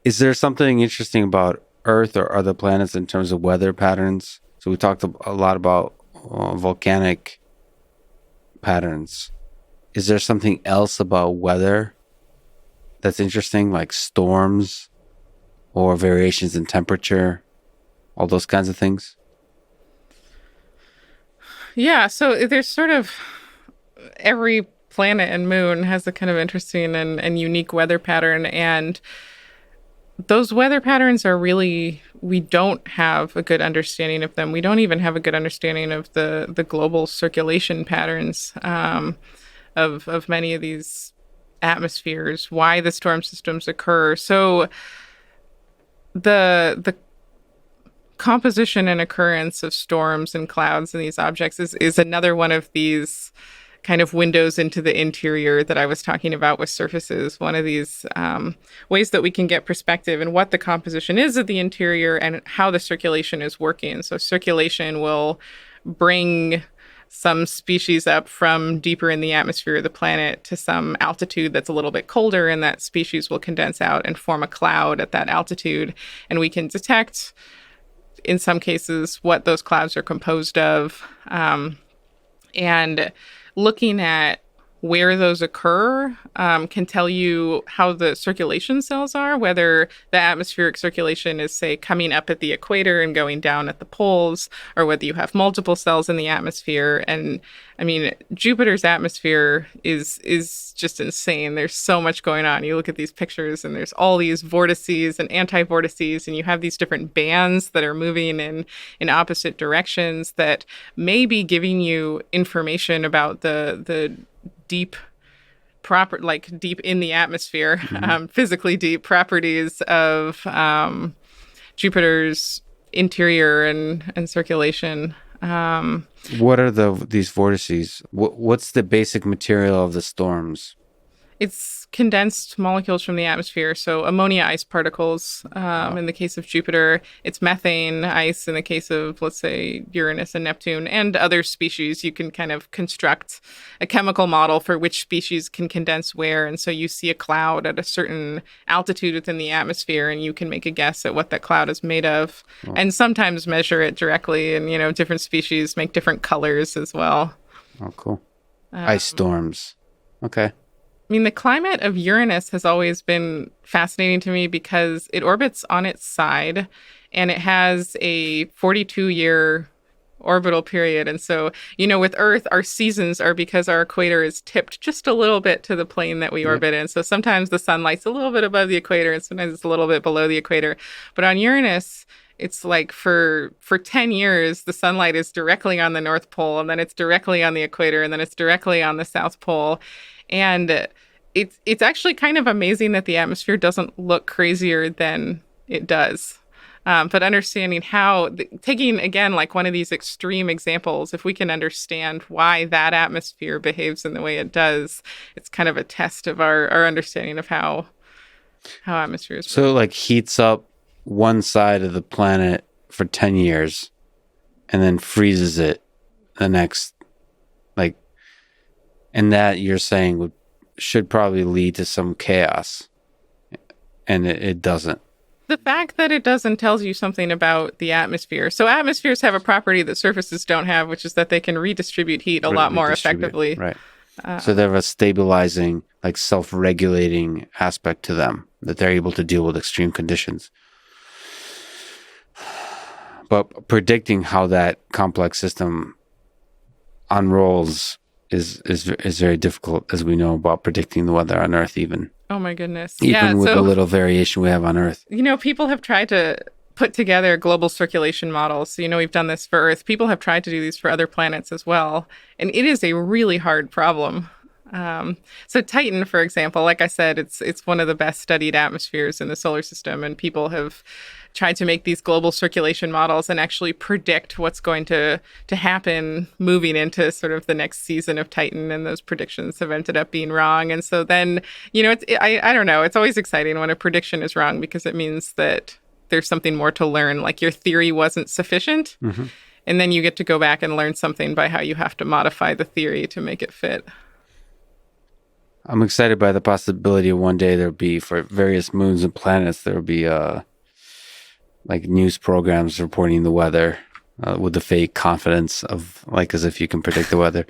Is there something interesting about Earth or other planets in terms of weather patterns? So we talked a lot about volcanic patterns. Is there something else about weather that's interesting, like storms or variations in temperature, all those kinds of things? Yeah, so there's sort of every planet and moon has a kind of interesting and unique weather pattern. And those weather patterns are really, we don't have a good understanding of them. We don't even have a good understanding of the global circulation patterns of many of these atmospheres, why the storm systems occur. So the composition and occurrence of storms and clouds and these objects is another one of these kind of windows into the interior that I was talking about with surfaces. One of these ways that we can get perspective and what the composition is of the interior and how the circulation is working. So circulation will bring some species up from deeper in the atmosphere of the planet to some altitude that's a little bit colder, and that species will condense out and form a cloud at that altitude. And we can detect in some cases what those clouds are composed of. And looking at where those occur can tell you how the circulation cells are, whether the atmospheric circulation is, say, coming up at the equator and going down at the poles, or whether you have multiple cells in the atmosphere. And I mean, Jupiter's atmosphere is just insane. There's so much going on. You look at these pictures and there's all these vortices and anti-vortices, and you have these different bands that are moving in opposite directions that may be giving you information about the deep deep in the atmosphere, Hmm. physically deep properties of Jupiter's interior and circulation. What are these vortices? What's the basic material of the storms? It's condensed molecules from the atmosphere, so ammonia ice particles Uh, in the case of Jupiter. It's methane ice in the case of, let's say, Uranus and Neptune, and other species. You can kind of construct a chemical model for which species can condense where. And so you see a cloud at a certain altitude within the atmosphere, and you can make a guess at what that cloud is made of, oh, and sometimes measure it directly. And, different species make different colors as well. oh, cool. Ice Um, storms. Okay. I mean, the climate of Uranus has always been fascinating to me because it orbits on its side and it has a 42-year orbital period. And so, with Earth, our seasons are because our equator is tipped just a little bit to the plane that we Yep. orbit in. So sometimes the sunlight's a little bit above the equator and sometimes it's a little bit below the equator. But on Uranus, it's like for 10 years the sunlight is directly on the North Pole, and then it's directly on the equator, and then it's directly on the South Pole. And it's actually kind of amazing that the atmosphere doesn't look crazier than it does. But understanding how, taking again, like one of these extreme examples, if we can understand why that atmosphere behaves in the way it does, it's kind of a test of our understanding of how atmospheres work. So like heats up one side of the planet for 10 years and then freezes it the next, like, and that you're saying should probably lead to some chaos, and it doesn't. The fact that it doesn't tells you something about the atmosphere. So atmospheres have a property that surfaces don't have, which is that they can redistribute heat a lot more Redistribute. effectively. Right. So they Um, have a stabilizing, like self-regulating aspect to them that they're able to deal with extreme conditions. But predicting how that complex system unrolls is very difficult, as we know about predicting the weather on Earth, oh my goodness. Yeah. even with the So, little variation we have on Earth. people have tried to put together global circulation models. So, we've done this for Earth. People have tried to do these for other planets as well. And it is a really hard problem. So Titan, for example, like I said, it's one of the best studied atmospheres in the solar system, and people have tried to make these global circulation models and actually predict what's going to happen moving into sort of the next season of Titan, and those predictions have ended up being wrong. And so then, I don't know, it's always exciting when a prediction is wrong because it means that there's something more to learn, like your theory wasn't sufficient. Hmm. And then you get to go back and learn something by how you have to modify the theory to make it fit. I'm excited by the possibility of one day there'll be for various moons and planets there'll be like news programs reporting the weather with the fake confidence of like as if you can predict the weather.